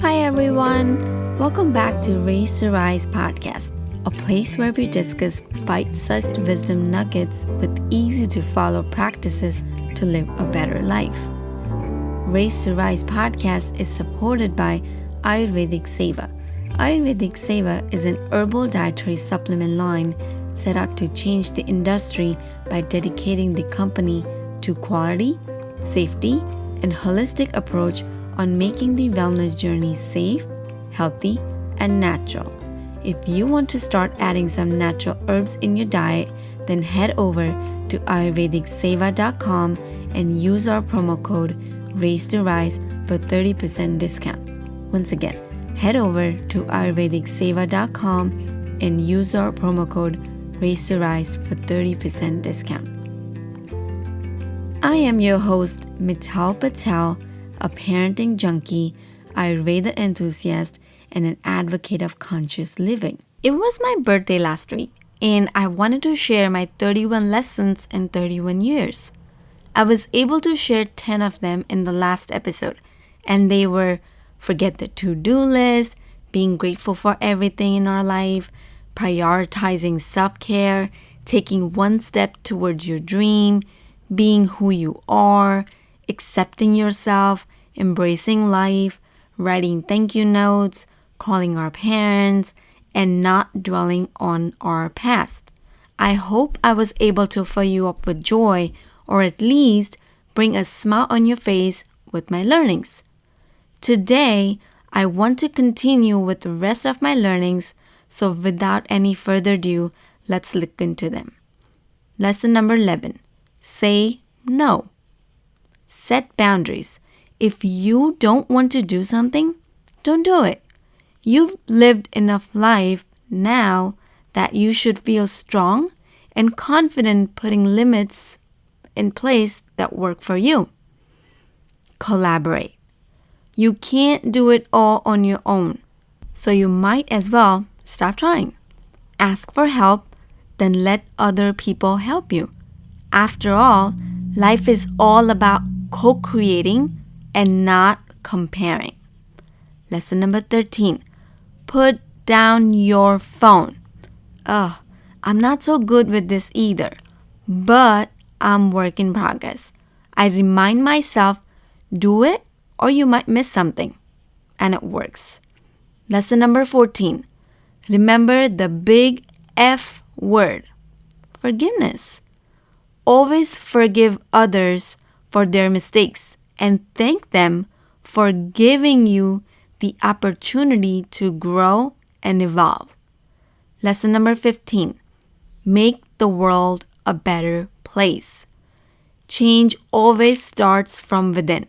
Hi everyone, welcome back to Raise to Rise podcast, a place where we discuss bite-sized wisdom nuggets with easy-to-follow practices to live a better life. Raise to Rise podcast is supported by Ayurvedic Seva. Ayurvedic Seva is an herbal dietary supplement line set out to change the industry by dedicating the company to quality, safety, and holistic approach on making the wellness journey safe, healthy, and natural. If you want to start adding some natural herbs in your diet, then head over to ayurvedicseva.com and use our promo code RAISE2RISE for 30% discount. Once again, head over to ayurvedicseva.com and use our promo code RAISE2RISE for 30% discount. I am your host, Mital Patel, a parenting junkie, Ayurveda enthusiast, and an advocate of conscious living. It was my birthday last week, and I wanted to share my 31 lessons in 31 years. I was able to share 10 of them in the last episode, and they were forget the to-do list, being grateful for everything in our life, prioritizing self-care, taking one step towards your dream, being who you are, accepting yourself, embracing life, writing thank you notes, calling our parents, and not dwelling on our past. I hope I was able to fill you up with joy, or at least bring a smile on your face with my learnings. Today, I want to continue with the rest of my learnings, so without any further ado, let's look into them. Lesson number 11. Say no. Set boundaries. If you don't want to do something, don't do it. You've lived enough life now that you should feel strong and confident putting limits in place that work for you. Collaborate. You can't do it all on your own, so you might as well stop trying. Ask for help, then let other people help you. After all, life is all about co-creating and not comparing. Lesson number 13. Put down your phone. I'm not so good with this either, but I'm work in progress. I remind myself, do it or you might miss something, and it works. Lesson number 14. Remember the big F word, forgiveness. Always forgive others for their mistakes and thank them for giving you the opportunity to grow and evolve. Lesson number 15. Make the world a better place. Change always starts from within.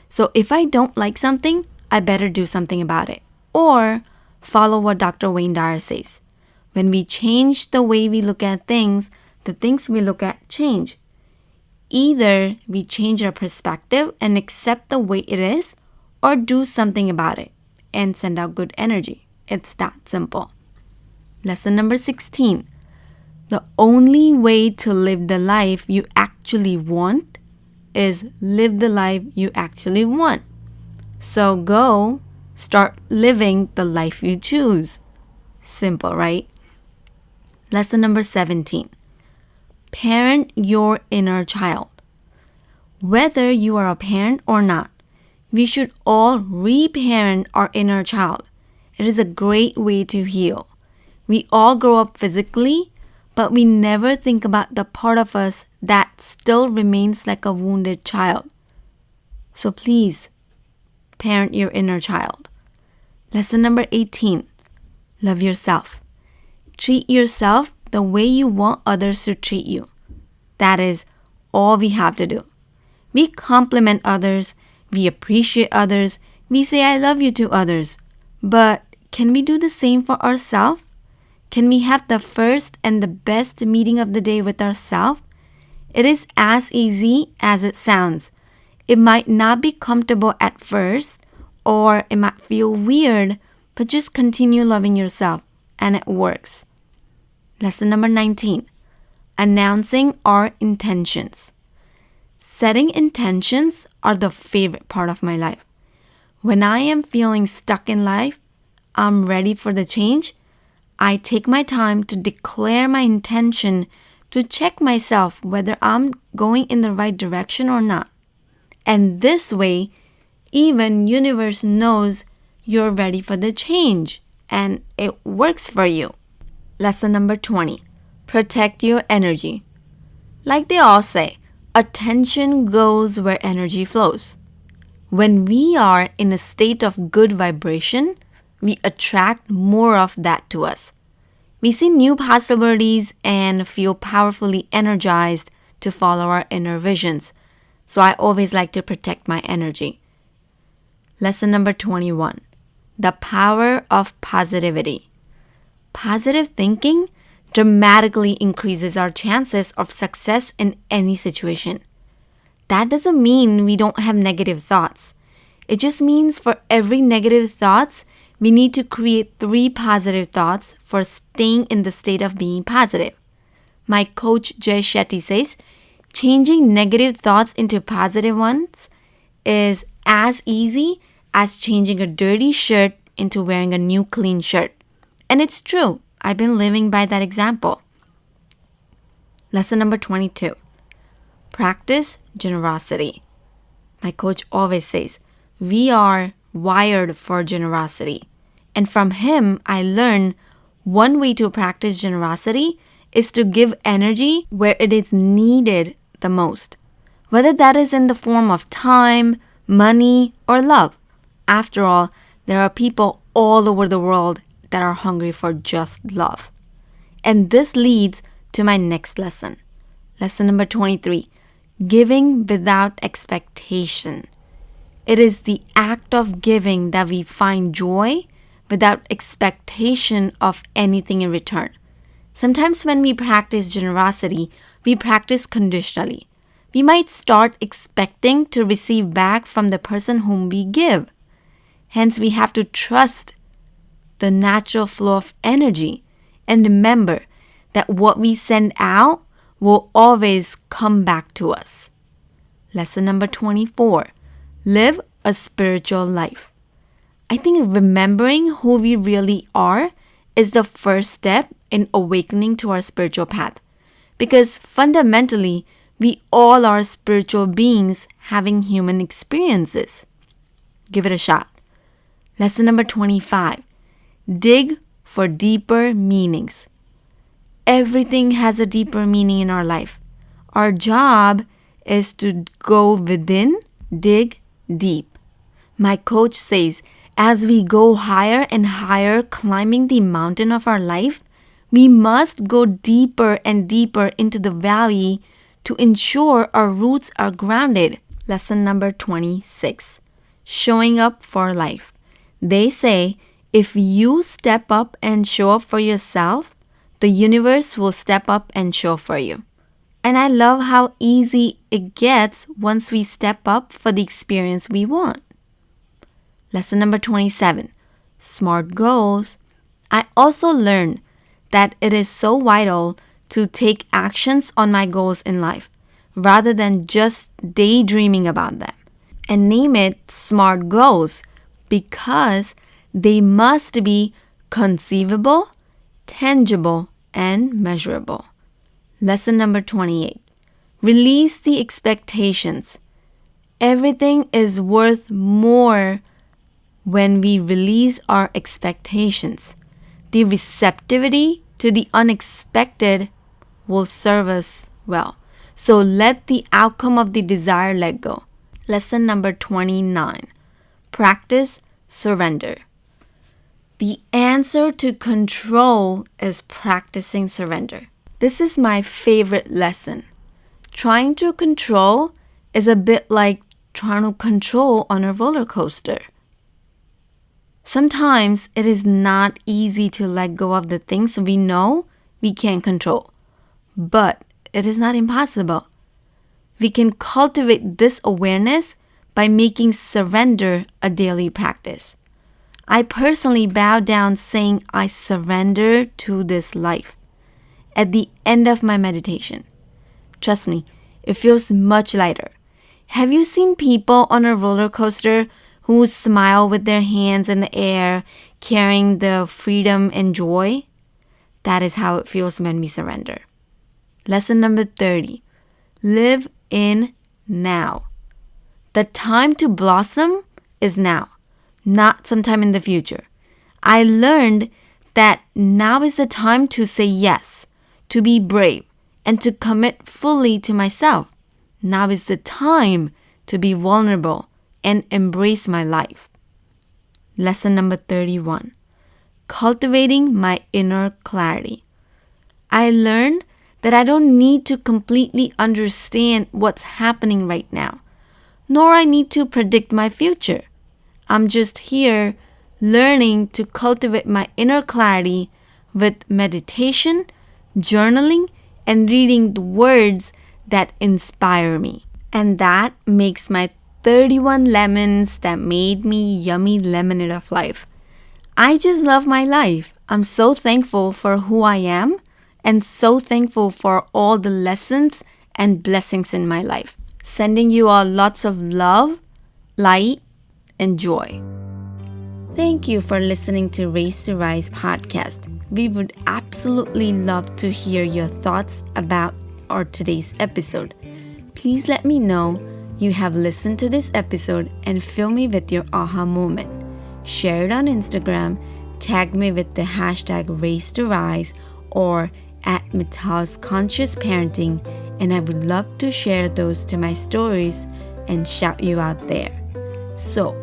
So if I don't like something, I better do something about it. Or follow what Dr. Wayne Dyer says. When we change the way we look at things, the things we look at change. Either we change our perspective and accept the way it is, or do something about it and send out good energy. It's that simple. Lesson number 16. The only way to live the life you actually want is live the life you actually want. So go start living the life you choose. Simple, right? Lesson number 17. Parent your inner child. Whether you are a parent or not, we should all reparent our inner child. It is a great way to heal. We all grow up physically, but we never think about the part of us that still remains like a wounded child. So please, parent your inner child. Lesson number 18. Love yourself. Treat yourself the way you want others to treat you. That is all we have to do. We compliment others, we appreciate others, we say I love you to others. But can we do the same for ourselves? Can we have the first and the best meeting of the day with ourselves? It is as easy as it sounds. It might not be comfortable at first, or it might feel weird, but just continue loving yourself, and it works. Lesson number 19. Announcing our intentions. Setting intentions are the favorite part of my life. When I am feeling stuck in life, I'm ready for the change, I take my time to declare my intention to check myself whether I'm going in the right direction or not. And this way, even universe knows you're ready for the change and it works for you. Lesson number 20. Protect your energy. Like they all say, attention goes where energy flows. When we are in a state of good vibration, we attract more of that to us. We see new possibilities and feel powerfully energized to follow our inner visions. So I always like to protect my energy. Lesson number 21. The power of positivity. Positive thinking dramatically increases our chances of success in any situation. That doesn't mean we don't have negative thoughts. It just means for every negative thoughts, we need to create 3 positive thoughts for staying in the state of being positive. My coach Jay Shetty says, changing negative thoughts into positive ones is as easy as changing a dirty shirt into wearing a new clean shirt. And it's true. I've been living by that example. Lesson number 22. Practice generosity. My coach always says, we are wired for generosity. And from him, I learned one way to practice generosity is to give energy where it is needed the most, whether that is in the form of time, money, or love. After all, there are people all over the world that are hungry for just love. And this leads to my next lesson. Lesson number 23, giving without expectation. It is the act of giving that we find joy without expectation of anything in return. Sometimes when we practice generosity, we practice conditionally. We might start expecting to receive back from the person whom we give. Hence, we have to trust the natural flow of energy and remember that what we send out will always come back to us. Lesson number 24, live a spiritual life. I think remembering who we really are is the first step in awakening to our spiritual path. Because fundamentally, we all are spiritual beings having human experiences. Give it a shot. Lesson number 25. Dig for deeper meanings. Everything has a deeper meaning in our life. Our job is to go within, dig deep. My coach says, as we go higher and higher climbing the mountain of our life, we must go deeper and deeper into the valley to ensure our roots are grounded. Lesson number 26. Showing up for life. They say, if you step up and show up for yourself, the universe will step up and show for you. And I love how easy it gets once we step up for the experience we want. Lesson number 27. Smart goals. I also learned that it is so vital to take actions on my goals in life rather than just daydreaming about them. And name it SMART goals because they must be conceivable, tangible, and measurable. Lesson number 28. Release the expectations. Everything is worth more when we release our expectations. The receptivity to the unexpected will serve us well. So let the outcome of the desire let go. Lesson number 29. Practice surrender. The answer to control is practicing surrender. This is my favorite lesson. Trying to control is a bit like trying to control on a roller coaster. Sometimes it is not easy to let go of the things we know we can't control, but it is not impossible. We can cultivate this awareness by making surrender a daily practice. I personally bow down saying I surrender to this life at the end of my meditation. Trust me, it feels much lighter. Have you seen people on a roller coaster who who smile with their hands in the air, carrying the freedom and joy. That is how it feels when we surrender. Lesson number 30. Live in now. The time to blossom is now, not sometime in the future. I learned that now is the time to say yes, to be brave, and to commit fully to myself. Now is the time to be vulnerable and embrace my life. Lesson number 31. Cultivating my inner clarity. I learned that I don't need to completely understand what's happening right now, nor I need to predict my future. I'm just here learning to cultivate my inner clarity with meditation, journaling, and reading the words that inspire me. And that makes my 31 lemons that made me yummy lemonade of life. I just love my life. I'm so thankful for who I am and so thankful for all the lessons and blessings in my life. Sending you all lots of love, light, and joy. Thank you for listening to Race to Rise podcast. We would absolutely love to hear your thoughts about our today's episode. Please let me know you have listened to this episode and fill me with your aha moment. Share it on Instagram, tag me with the hashtag Race to Rise or at Mithal's Conscious Parenting, and I would love to share those to my stories and shout you out there. So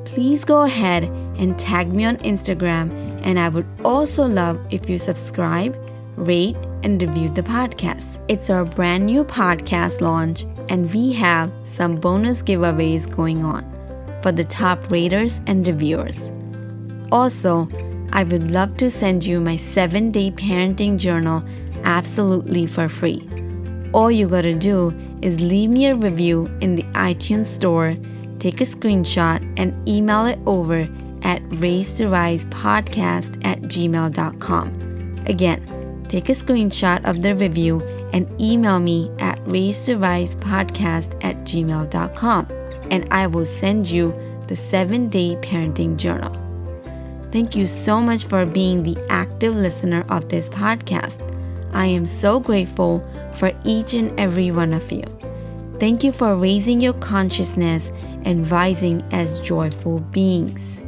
please go ahead and tag me on Instagram, and I would also love if you subscribe, rate, and review the podcast. It's our brand new podcast launch, and we have some bonus giveaways going on for the top raters and reviewers. Also, I would love to send you my 7-day parenting journal absolutely for free. All you gotta do is leave me a review in the iTunes store, take a screenshot, and email it over at racetorisepodcast@gmail.com. Again, take a screenshot of the review and email me at racetorisepodcast@gmail.com, and I will send you the 7-day parenting journal. Thank you so much for being the active listener of this podcast. I am so grateful for each and every one of you. Thank you for raising your consciousness and rising as joyful beings.